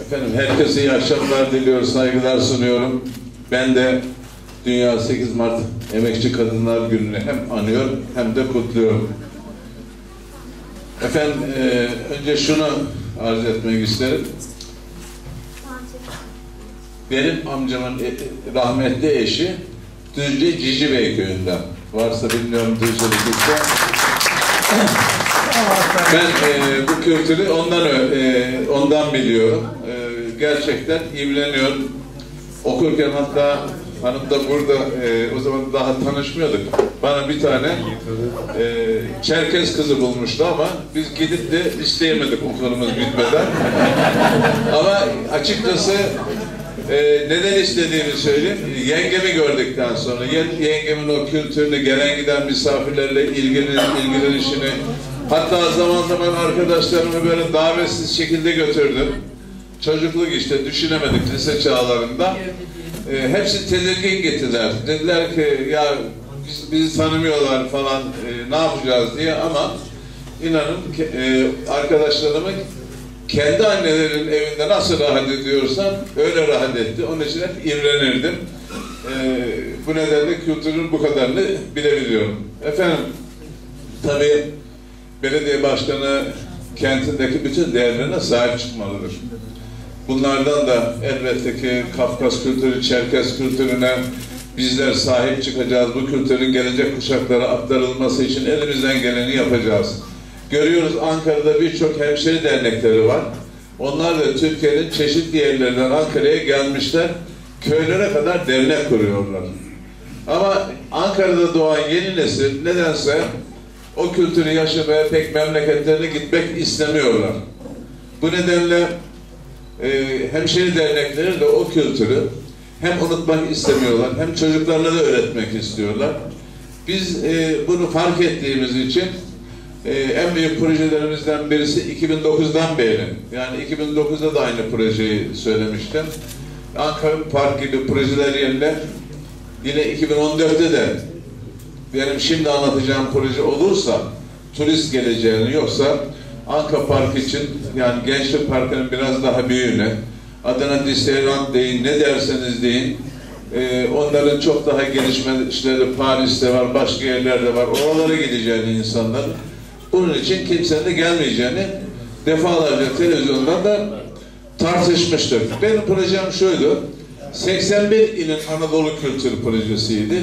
Efendim herkese iyi akşamlar diliyor, saygılar sunuyorum. Ben de Dünya 8 Mart Emekçi Kadınlar Günü'nü hem anıyor hem de kutluyorum. Efendim önce şunu arz etmek isterim. Benim amcamın rahmetli eşi Düzce Cicibey köyünden. Varsa bilmiyorum Düzce'de. Ben bu kültürü ondan biliyorum. Gerçekten ilgileniyorum. Okurken hatta hanım da burada o zaman daha tanışmıyorduk. Bana bir tane Çerkez kızı bulmuştu ama biz gidip de isteyemedik okulumuz bitmeden. Ama açıkçası neden istediğimi söyleyeyim. Yengemi gördükten sonra yengemin o kültürünü, gelen giden misafirlerle ilgilenişini, hatta zaman zaman arkadaşlarımı böyle davetsiz şekilde götürdüm. Çocukluk işte, düşünemedik lise çağlarında. Hepsi tedirgin gittiler. Dediler ki ya bizi tanımıyorlar falan, ne yapacağız diye, ama inanın arkadaşlarımın kendi annelerinin evinde nasıl rahat ediyorsam öyle rahat etti. Onun için hep imrenirdim. Bu nedenle kültürün bu kadarını bilebiliyorum. Efendim, tabii belediye başkanı kentindeki bütün değerlerine sahip çıkmalıdır. Bunlardan da elbette ki Kafkas kültürü, Çerkez kültürüne bizler sahip çıkacağız. Bu kültürün gelecek kuşaklara aktarılması için elimizden geleni yapacağız. Görüyoruz, Ankara'da birçok hemşeri dernekleri var. Onlar da Türkiye'nin çeşitli yerlerinden Ankara'ya gelmişler. Köylere kadar dernek kuruyorlar. Ama Ankara'da doğan yeni nesil nedense o kültürü yaşamaya pek memleketlerine gitmek istemiyorlar. Bu nedenle hemşeri dernekleri de o kültürü hem unutmak istemiyorlar, hem çocuklarına da öğretmek istiyorlar. Biz bunu fark ettiğimiz için en büyük projelerimizden birisi 2009'dan beri, yani 2009'da da aynı projeyi söylemiştim. Ankara Park gibi projeler yerine yine 2014'te de benim şimdi anlatacağım proje olursa turist geleceğini, yoksa Anka Park için, yani Gençlik Parkı'nın biraz daha büyüğüne, Adana Disneyland deyin, ne derseniz deyin, onların çok daha gelişmişleri Paris'te var, başka yerlerde var, oralara gideceğini insanlar. Bunun için kimsenin de gelmeyeceğini defalarca televizyondan da tartışmıştır. Benim projem şuydu, 81 ilin Anadolu Kültür Projesi'ydi.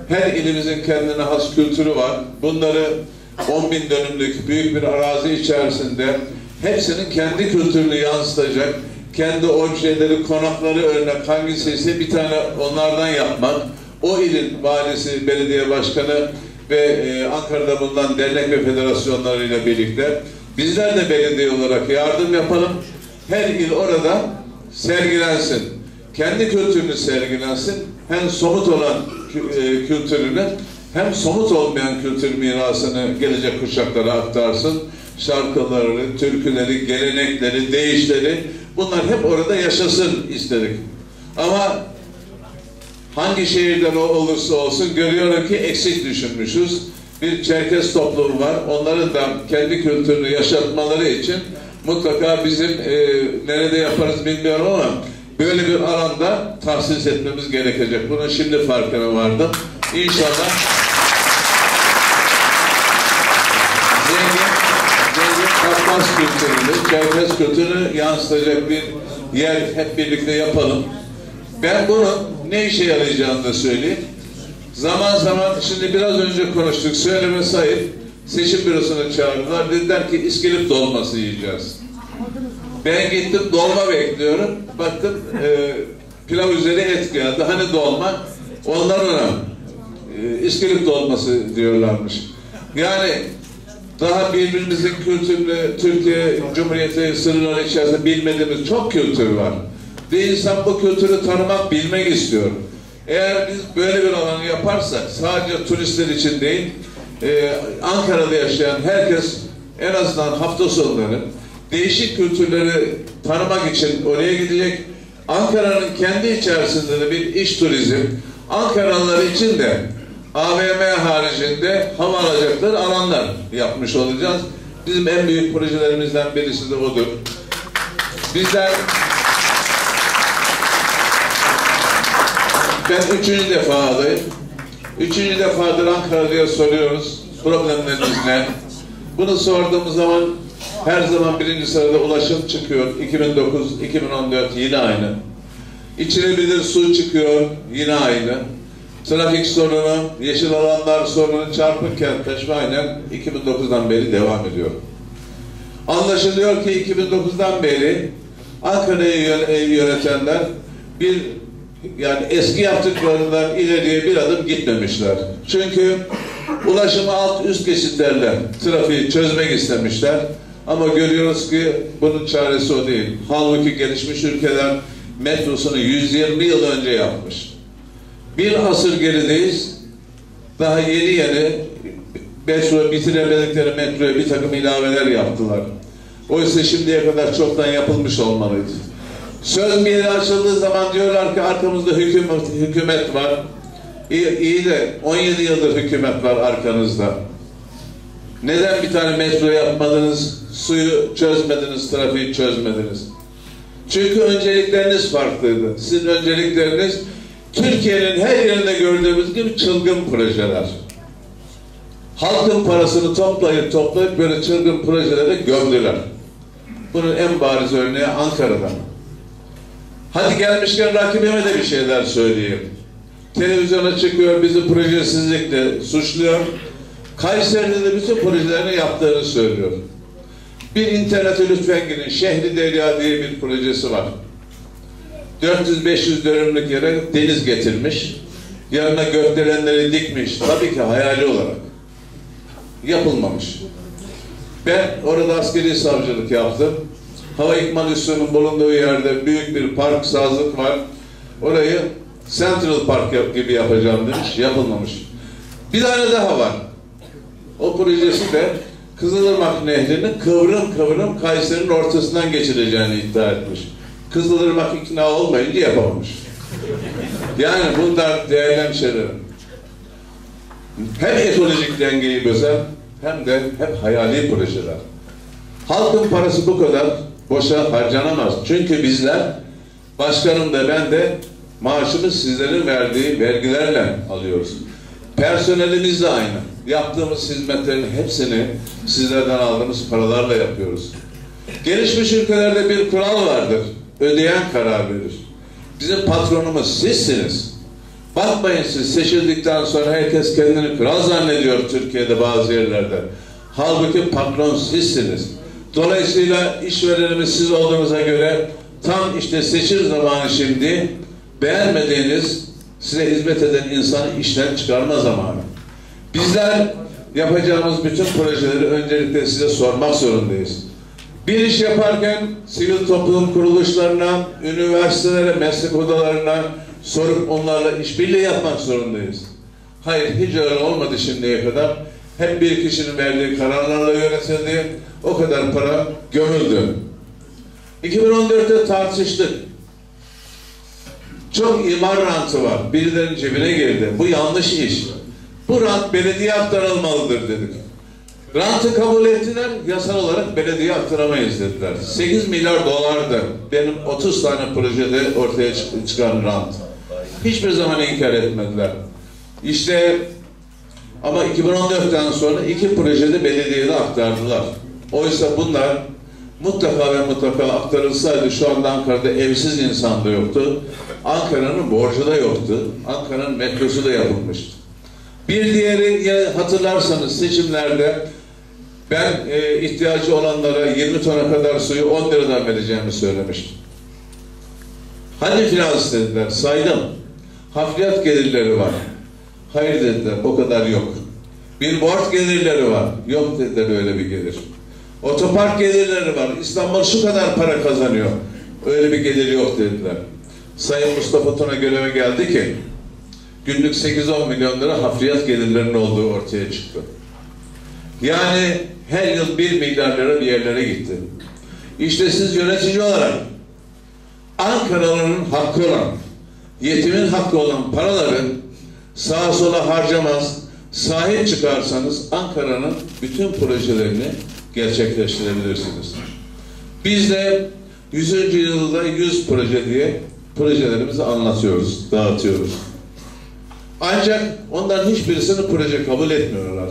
Her ilimizin kendine has kültürü var. Bunları 10.000 dönümlük büyük bir arazi içerisinde hepsinin kendi kültürünü yansıtacak, kendi objeleri, konakları örnek hangisi ise bir tane onlardan yapmak, o ilin valisi, belediye başkanı ve Ankara'da bulunan dernek ve federasyonlarıyla birlikte bizler de belediye olarak yardım yapalım. Her il orada sergilensin. Kendi kültürünü sergilensin. Hem somut olan kültürünü hem somut olmayan kültür mirasını gelecek kuşaklara aktarsın. Şarkıları, türküleri, gelenekleri, deyişleri, bunlar hep orada yaşasın istedik. Ama hangi şehirden olursa olsun görüyorum ki eksik düşünmüşüz. Bir Çerkez toplumu var. Onların da kendi kültürünü yaşatmaları için mutlaka bizim nerede yaparız bilmiyorum ama böyle bir alanda tahsis etmemiz gerekecek. Bunun şimdi farkına vardım. İnşallah Kafkas kültürünü, Çerkez kültürünü yansıtacak bir yer hep birlikte yapalım. Ben bunun ne işe yarayacağını da söyleyeyim. Zaman zaman, şimdi biraz önce konuştuk, söyleme sayıp seçim bürosuna çağırdılar. Dediler ki İskilip dolması yiyeceğiz. Ben gittim, dolma bekliyorum. Baktım pilav üzeri et geldi. Hani dolma? Onlar ona İskilip dolması diyorlarmış. Yani daha birbirimizin kültürünü, Türkiye Cumhuriyeti sınırları içerisinde bilmediğimiz çok kültür var. Ve insan bu kültürü tanımak, bilmek istiyor. Eğer biz böyle bir alanı yaparsak, sadece turistler için değil, Ankara'da yaşayan herkes en azından hafta sonları değişik kültürleri tanımak için oraya gidecek. Ankara'nın kendi içerisinde de bir iş turizm, Ankaralılar için de AVM haricinde hava alacakları alanlar yapmış olacağız. Bizim en büyük projelerimizden birisi de odur. Bizler Ben 3. defa adayım. 3. defadır Ankara'ya soruyoruz. Problemleriniz ne? Bunu sorduğumuz zaman her zaman 1. sırada ulaşım çıkıyor. 2009-2014 yine aynı. İçilebilir su çıkıyor. Yine aynı. Trafik sorunu, yeşil alanlar sorunu, çarpık kentleşme aynen 2009'dan beri devam ediyor. Anlaşılıyor ki 2009'dan beri Ankara'yı yönetenler yani eski yaptıklarından ileriye bir adım gitmemişler. Çünkü ulaşımı alt üst geçitlerle trafiği çözmek istemişler. Ama görüyoruz ki bunun çaresi o değil. Halbuki gelişmiş ülkeler metrosunu 120 yıl önce yapmış. Bir asır gerideyiz. Daha yeni metro bitiremedikleri metroya bir takım ilaveler yaptılar. Oysa şimdiye kadar çoktan yapılmış olmalıydı. Söz meydanı açıldığı zaman diyorlar ki arkamızda hükümet var. İyi de 17 yıldır hükümet var arkanızda. Neden bir tane metro yapmadınız, suyu çözmediniz, trafiği çözmediniz? Çünkü öncelikleriniz farklıydı. Sizin öncelikleriniz Türkiye'nin her yerinde gördüğümüz gibi çılgın projeler. Halkın parasını toplayıp böyle çılgın projelere gömdüler. Bunun en bariz örneği Ankara'da. Hadi gelmişken rakibime de bir şeyler söyleyeyim. Televizyona çıkıyor, bizi projesizlikle suçluyor. Kayseri'de de bütün projelerini yaptığını söylüyor. Bir internete lütfen girin. Şehri Derya diye bir projesi var. 400-500 dönümlük yere deniz getirmiş. Yanına gökdelenleri dikmiş. Tabii ki hayali olarak. Yapılmamış. Ben orada askeri savcılık yaptım. Hava İkmal Üssü'nün bulunduğu yerde büyük bir park, sazlık var. Orayı Central Park gibi yapacağım demiş. Yapılmamış. Bir tane daha var. O projesi de Kızılırmak Nehri'ni kıvrım Kayseri'nin ortasından geçireceğini iddia etmiş. Kızılırmak ikna olmayınca yapamamış. Yani bunlar değerli şeyler. Hem ekolojik dengeyi bözen hem de hep hayali projeler. Halkın parası bu kadar boşa harcanamaz. Çünkü bizler, başkanım da ben de maaşımız sizlerin verdiği vergilerle alıyoruz. Personelimiz de aynı. Yaptığımız hizmetlerin hepsini sizlerden aldığımız paralarla yapıyoruz. Gelişmiş ülkelerde bir kural vardır. Ödeyen karar verir. Bizim patronumuz sizsiniz. Bakmayın siz seçildikten sonra herkes kendini kral zannediyor Türkiye'de bazı yerlerde. Halbuki patron sizsiniz. Dolayısıyla işverenimiz siz olduğunuza göre tam işte seçim zamanı şimdi beğenmediğiniz size hizmet eden insanı işten çıkarma zamanı. Bizler yapacağımız bütün projeleri öncelikle size sormak zorundayız. Bir iş yaparken sivil toplum kuruluşlarına, üniversitelere, meslek odalarına sorup onlarla işbirliği yapmak zorundayız. Hayır, hiç öyle olmadı şimdiye kadar. Hep bir kişinin verdiği kararlarla yönetildi. O kadar para gömüldü. 2014'te tartıştık. Çok imar rantı var. Birilerinin cebine girdi. Bu yanlış iş. Bu rant belediye aktarılmalıdır dedik. Rantı kabul ettiler, yasal olarak belediye aktaramayız dediler. 8 milyar dolardı benim 30 tane projede ortaya çıkan rant. Hiçbir zaman inkar etmediler. İşte ama 2014'ten sonra 2 projede belediyede aktardılar. Oysa bunlar mutlaka ve mutlaka aktarılsaydı şu anda Ankara'da evsiz insan da yoktu. Ankara'nın borcu da yoktu. Ankara'nın metrosu da yapılmıştı. Bir diğeri hatırlarsanız seçimlerde ben ihtiyacı olanlara 20 tona kadar suyu 10 liradan vereceğimi söylemiştim. Hani finans dediler, saydım. Hafriyat gelirleri var. Hayır dediler, o kadar yok. Billboard gelirleri var. Yok dediler, öyle bir gelir. Otopark gelirleri var. İstanbul şu kadar para kazanıyor. Öyle bir gelir yok dediler. Sayın Mustafa Tuna göreve geldi ki günlük 8-10 milyon lira hafriyat gelirlerinin olduğu ortaya çıktı. Yani her yıl 1 milyar lira bir yerlere gitti. İşte siz yönetici olarak Ankaralı'nın hakkı olan, yetimin hakkı olan paraları sağa sola harcamaz, sahip çıkarsanız Ankara'nın bütün projelerini gerçekleştirebilirsiniz. Biz de 100. yılda 100 proje diye projelerimizi anlatıyoruz, dağıtıyoruz. Ancak onların hiçbirisini proje kabul etmiyorlar.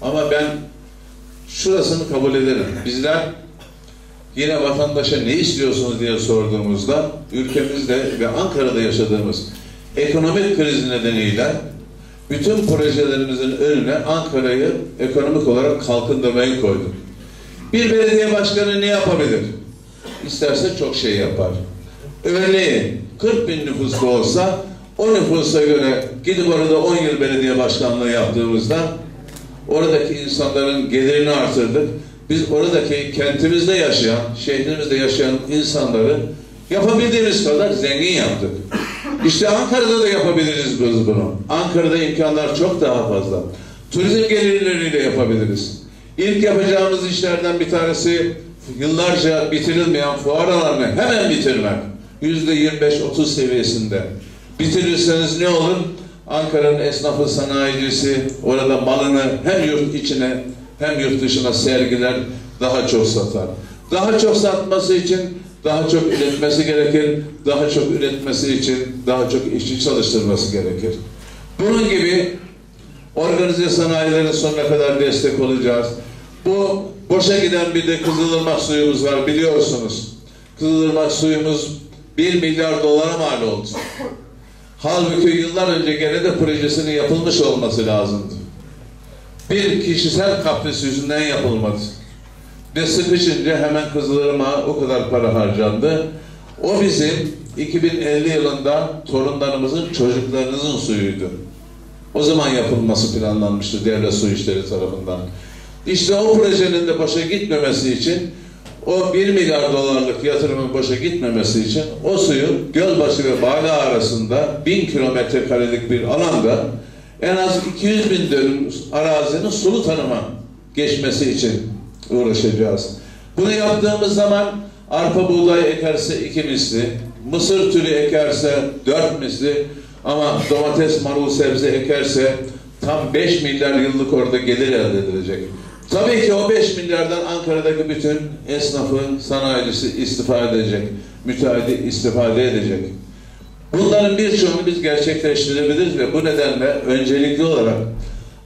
Ama ben şurasını kabul ederim. Bizler yine vatandaşa ne istiyorsunuz diye sorduğumuzda ülkemizde ve Ankara'da yaşadığımız ekonomik kriz nedeniyle bütün projelerimizin önüne Ankara'yı ekonomik olarak kalkındırmayı koyduk. Bir belediye başkanı ne yapabilir? İsterse çok şey yapar. Örneğin 40 bin nüfuslu olsa o nüfusa göre gidip orada 10 yıl belediye başkanlığı yaptığımızda oradaki insanların gelirini artırdık. Biz oradaki kentimizde yaşayan, şehrimizde yaşayan insanları yapabildiğimiz kadar zengin yaptık. İşte Ankara'da da yapabiliriz biz bunu. Ankara'da imkanlar çok daha fazla. Turizm gelirleriyle yapabiliriz. İlk yapacağımız işlerden bir tanesi yıllarca bitirilmeyen fuar alanını hemen bitirmek. %25-30 seviyesinde. Bitirirseniz ne olur? Ankara'nın esnafı, sanayicisi orada malını hem yurt içine hem yurt dışına sergiler, daha çok satar. Daha çok satması için daha çok üretmesi gerekir. Daha çok üretmesi için daha çok işçi çalıştırması gerekir. Bunun gibi organize sanayilere sonuna kadar destek olacağız. Bu boşa giden bir de Kızılırmak suyumuz var biliyorsunuz. Kızılırmak suyumuz 1 milyar dolara mal oldu. Halbuki yıllar önce gene de projesinin yapılmış olması lazımdı. Bir kişisel kapris yüzünden yapılmadı. Ve sıkışınca hemen Kızılırmak'a o kadar para harcandı. O bizim 2050 yılında torunlarımızın, çocuklarınızın suyuydu. O zaman yapılması planlanmıştı Devlet Su İşleri tarafından. İşte o projenin de boşa gitmemesi için, o 1 milyar dolarlık yatırımın boşa gitmemesi için o suyu Gölbaşı ve Bala arasında 1000 kilometre karelik bir alanda en az 200 bin dönüm arazinin sulu tarıma geçmesi için uğraşacağız. Bunu yaptığımız zaman arpa buğday ekerse 2 misli, mısır türü ekerse 4 misli ama domates, marul, sebze ekerse tam 5 milyar yıllık orada gelir elde edilecek. Tabii ki o 5 milyardan Ankara'daki bütün esnafı, sanayicisi istifade edecek, müteahhidi istifade edecek. Bunların birçoğunu biz gerçekleştirebiliriz ve bu nedenle öncelikli olarak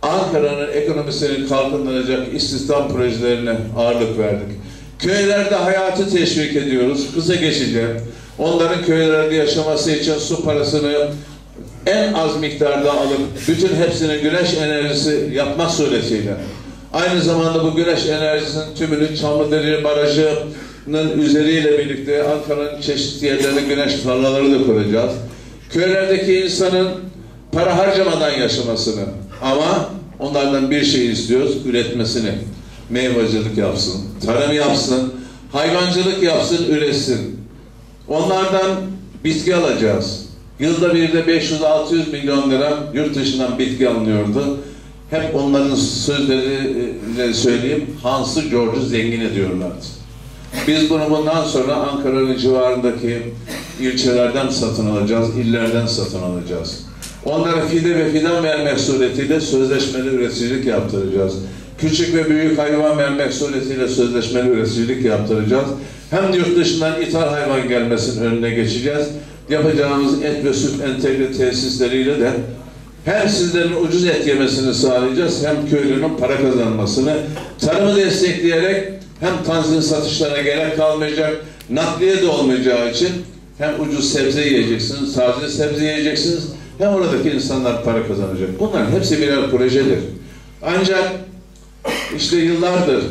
Ankara'nın ekonomisini kalkındıracak istihdam projelerine ağırlık verdik. Köylerde hayatı teşvik ediyoruz. Kısa geçeceğim. Onların köylerde yaşaması için su parasını en az miktarda alıp bütün hepsini güneş enerjisi yapmak suretiyle aynı zamanda bu güneş enerjisinin tümünü Çamlıdere Barajı'nın üzeriyle birlikte Ankara'nın çeşitli yerlerine güneş tarlaları da kuracağız. Köylerdeki insanın para harcamadan yaşamasını ama onlardan bir şey istiyoruz, üretmesini. Meyvacılık yapsın, tarım yapsın, hayvancılık yapsın, üretsin. Onlardan bitki alacağız. Yılda bir de 500-600 milyon lira yurt dışından bitki alınıyordu. Hep onların sözleriyle söyleyeyim, Hans'ı George'u zengin ediyorlardı. Biz bunu bundan sonra Ankara'nın civarındaki ilçelerden satın alacağız, illerden satın alacağız. Onlara fide ve fidan vermek suretiyle sözleşmeli üreticilik yaptıracağız. Küçük ve büyük hayvan vermek suretiyle sözleşmeli üreticilik yaptıracağız. Hem yurt dışından ithal hayvan gelmesinin önüne geçeceğiz. Yapacağımız et ve süt entegre tesisleriyle de hem sizlerin ucuz et yemesini sağlayacağız, hem köylünün para kazanmasını, tarımı destekleyerek hem tanzim satışlarına gerek kalmayacak, nakliye de olmayacağı için hem ucuz sebze yiyeceksiniz, taze sebze yiyeceksiniz, hem oradaki insanlar para kazanacak. Bunların hepsi birer projedir. Ancak işte yıllardır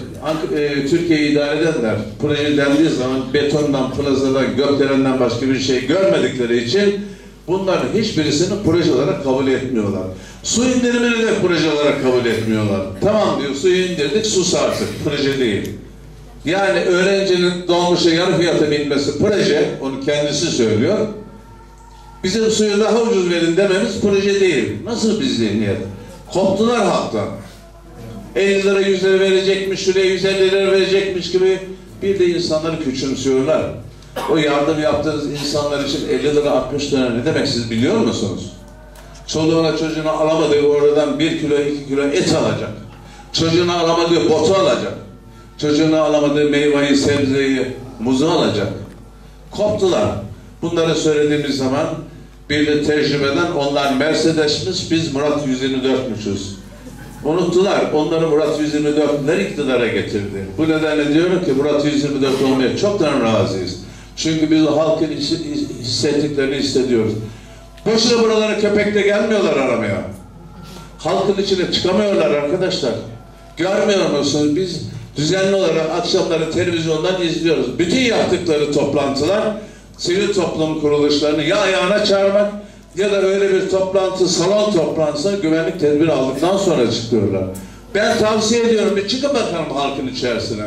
Türkiye'yi idare edenler proje dendiği zaman betondan, plazadan, gökdelenden başka bir şey görmedikleri için bunların hiçbirisini proje olarak kabul etmiyorlar. Su indirimini de proje olarak kabul etmiyorlar. Tamam diyor, suyu indirdik, sus artık. Proje değil. Yani öğrencinin dolmuşa yarı fiyata binmesi proje, onu kendisi söylüyor. Bizim suyu daha ucuz verin dememiz proje değil. Nasıl bir zihniyet? Koptular halktan. 50 lira 100 lira verecekmiş, şuraya 150 lira verecekmiş gibi bir de insanları küçümsüyorlar. O yardım yaptığınız insanlar için 50 lira 60 lira ne demek siz biliyor musunuz? Çoluğuna çocuğuna alamadığı oradan 1 kilo 2 kilo et alacak. Çocuğuna alamadığı botu alacak. Çocuğuna alamadığı meyveyi, sebzeyi, muzu alacak. Koptular. Bunları söylediğimiz zaman Bir de tecrübeden onlar Mercedes'miş, biz Murat 124'müşüz. Unuttular. Onları Murat 124'ler iktidara getirdi. Bu nedenle diyorum ki Murat 124 olmaya çoktan razıyız. Çünkü biz halkın hissettiklerini hissediyoruz. Boşuna buralara köpekle gelmiyorlar aramaya. Halkın içine çıkamıyorlar arkadaşlar. Görmüyor musunuz? Biz düzenli olarak akşamları televizyondan izliyoruz. Bütün yaptıkları toplantılar sivil toplum kuruluşlarını ya ayağına çağırmak ya da öyle bir toplantı, salon toplantısı güvenlik tedbiri aldıktan sonra çıkıyorlar. Ben tavsiye ediyorum, bir çıkın bakalım halkın içerisine.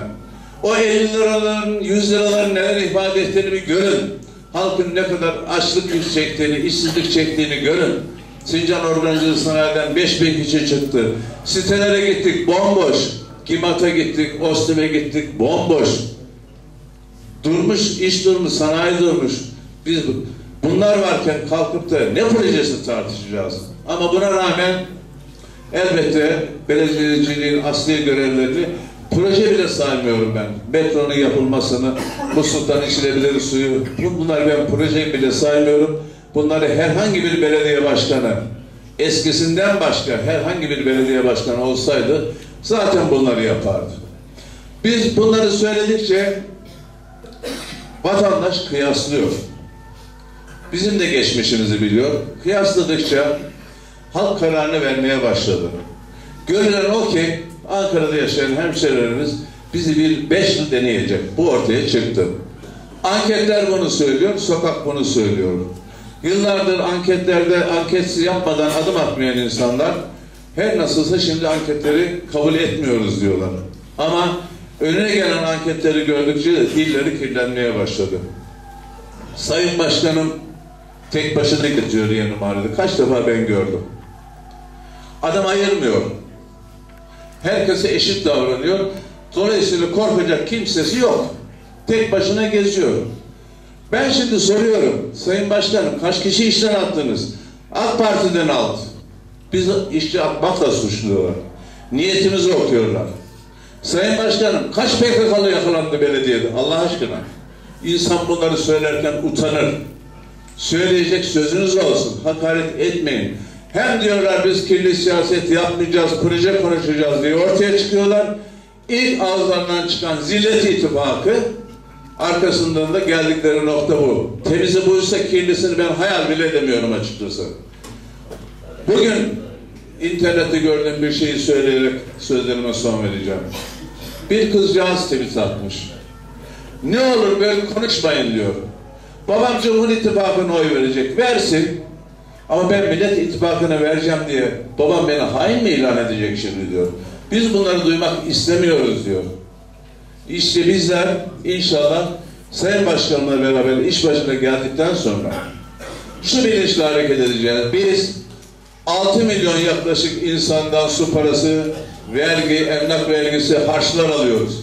O 50 liraların, 100 liraların neler ifade ettiğini bir görün. Halkın ne kadar açlık çektiğini, işsizlik çektiğini görün. Sincan Organize Sanayi'den 5.000 kişi çıktı. Sitelere gittik, bomboş. Gimat'a gittik, Ostim'e gittik, bomboş. Durmuş, iş durmuş, sanayi durmuş. Biz bunlar varken kalkıp da ne projesi tartışacağız? Ama buna rağmen elbette belediyeciliğin asli görevlerini proje bile saymıyorum ben. Metronun yapılmasını, Musluk'tan içilebilir suyu, bunlar ben projeyi bile saymıyorum. Bunları herhangi bir belediye başkanı, eskisinden başka herhangi bir belediye başkanı olsaydı zaten bunları yapardı. Biz bunları söyledikçe vatandaş kıyaslıyor. Bizim de geçmişimizi biliyor. Kıyasladıkça halk kararını vermeye başladı. Görülen o ki Ankara'da yaşayan hemşehrilerimiz bizi bir 5 yıl deneyecek. Bu ortaya çıktı. Anketler bunu söylüyor, sokak bunu söylüyor. Yıllardır anketlerde anketsiz yapmadan adım atmayan insanlar her nasılsa şimdi anketleri kabul etmiyoruz diyorlar. Ama önüne gelen anketleri gördükçe dilleri kirlenmeye başladı. Sayın Başkanım tek başına gidiyor diye numaraydı. Kaç defa ben gördüm. Adam ayırmıyor. Herkese eşit davranıyor. Dolayısıyla korkacak kimsesi yok. Tek başına geziyor. Ben şimdi soruyorum. Sayın Başkanım kaç kişi işten attınız? AK Parti'den aldı. Biz işçi atmakla suçluyorlar. Niyetimizi okuyorlar. Sayın Başkanım kaç PKK'lı yakalandı belediyede? Allah aşkına. İnsan bunları söylerken utanır. Söyleyecek sözünüz olsun. Hakaret etmeyin. Hem diyorlar biz kirli siyaset yapmayacağız, proje konuşacağız diye ortaya çıkıyorlar. İlk ağızlarından çıkan Zillet İttifakı, arkasından da geldikleri nokta bu. Temizi buysa kirlisini ben hayal bile edemiyorum açıkçası. Bugün internette gördüğüm bir şeyi söyleyerek sözlerime son vereceğim. Bir kızcağız tweet atmış. Ne olur böyle konuşmayın diyor. Babam Cumhur İttifakı'na oy verecek. Versin. Ama ben Millet İttifakı'na vereceğim diye babam beni hain mi ilan edecek şimdi diyor. Biz bunları duymak istemiyoruz diyor. İşte bizler inşallah Sayın Başkanımla beraber iş başına geldikten sonra şu bilinçle hareket edeceğiz. Biz 6 milyon yaklaşık insandan su parası, vergi, emlak vergisi, harçlar alıyoruz.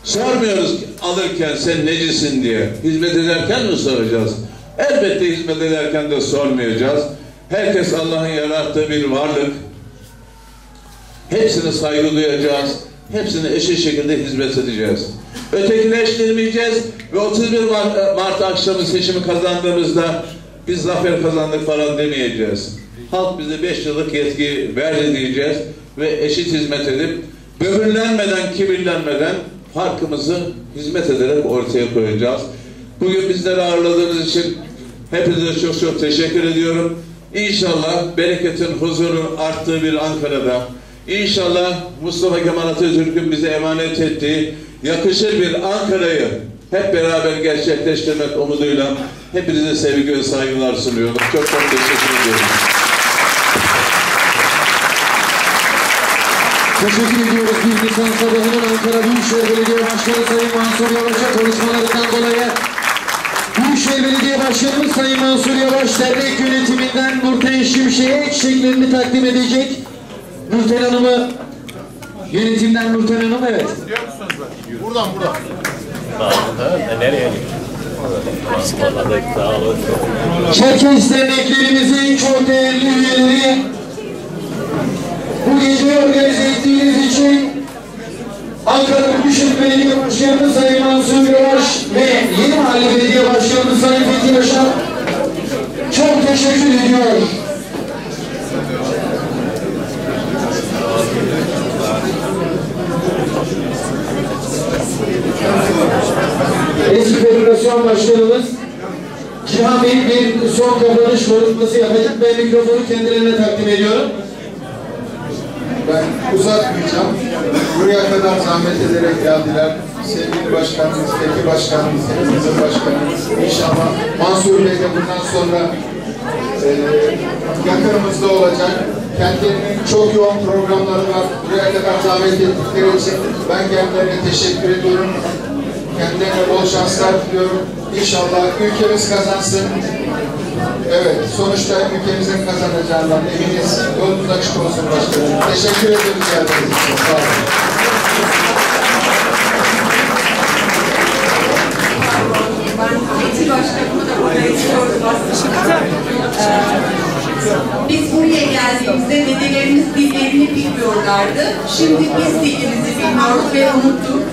Sormuyoruz alırken sen necisin diye. Hizmet ederken mi soracağız? Elbette hizmet ederken de sormayacağız. Herkes Allah'ın yarattığı bir varlık. Hepsine saygı duyacağız. Hepsine eşit şekilde hizmet edeceğiz. Ötekileştirmeyeceğiz ve 31 Mart akşamı seçimi kazandığımızda biz zafer kazandık falan demeyeceğiz. Halk bize 5 yıllık yetki verdi diyeceğiz ve eşit hizmet edip böbürlenmeden, kibirlenmeden farkımızı hizmet ederek ortaya koyacağız. Bugün bizleri ağırladığınız için hepinize çok çok teşekkür ediyorum. İnşallah bereketin, huzurun arttığı bir Ankara'da, İnşallah Mustafa Kemal Atatürk'ün bize emanet ettiği yakışır bir Ankara'yı hep beraber gerçekleştirmek umuduyla hepinize sevgi ve saygılar sunuyorum. Çok çok teşekkür ediyorum. Teşekkür ediyoruz. 1 Nisan sabahının Ankara Büyükşehir Belediye Başkanı Sayın Mansur Yavaş'a konuşmalarından dolayı Büyükşehir Belediye Başkanımız Sayın Mansur Yavaş dernek yönetiminden Nurten Şimşek'e çiçeklerini takdim edecek. Nurten Hanım'ı yönetimden Nurten Hanım, evet. Buradan. Nereye Çerkez derneklerimizin çok değerli üyeleri, bu gece organize ettiğiniz için Ankara Büyükşehir Belediye Başkanı Sayın Mansur Yavaş ve Yeni Mahalle Belediye Başkanı Sayın Fethi Yaşar çok teşekkür teşekkür ediyor. Eski Federasyon Başkanımız Cihan Bey bir son kapanış konuşması yapacak. Ben mikrofonu kendilerine takdim ediyorum. Ben uzatmayacağım. Buraya kadar zahmet ederek geldiler. Sevgili başkanımız, Peki başkanımız, hepimizin başkanımız. İnşallah Mansur Bey de bundan sonra yakınımızda olacak. Kendilerinin çok yoğun programları var. Buraya kadar zahmet ettikleri için ben kendilerine teşekkür ediyorum. Kendilerine bol şanslar diliyorum. İnşallah ülkemiz kazansın. Evet, sonuçta ülkemizin kazanacağından eminiz. Yolunuz açık olsun başkanım. Teşekkür ederim geldiğiniz için. Sağ olun. Eti başkanımı da buraya istiyorum aslında. Biz buraya geldiğimizde dedelerimiz dillerini bilmiyorlardı. Şimdi biz dilimizi bilmiyoruz ve unuttuk.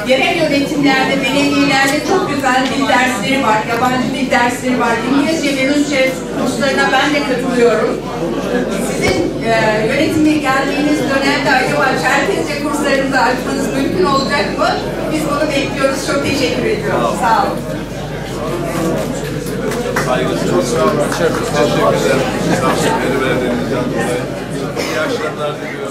Yerel yönetimlerde, belediyelerde çok güzel dil dersleri var, yabancı dil dersleri var. İngilizce ve Rusça kurslarına ben de katılıyorum. Sizin yönetime geldiğiniz dönemde acaba Çerkezce kurslarınızı açmanız mümkün olacak mı? Biz bunu bekliyoruz. Çok teşekkür ediyorum. Sağ olun. Çok sağ olun. Teşekkür ederim. İyi akşamlar diliyorum.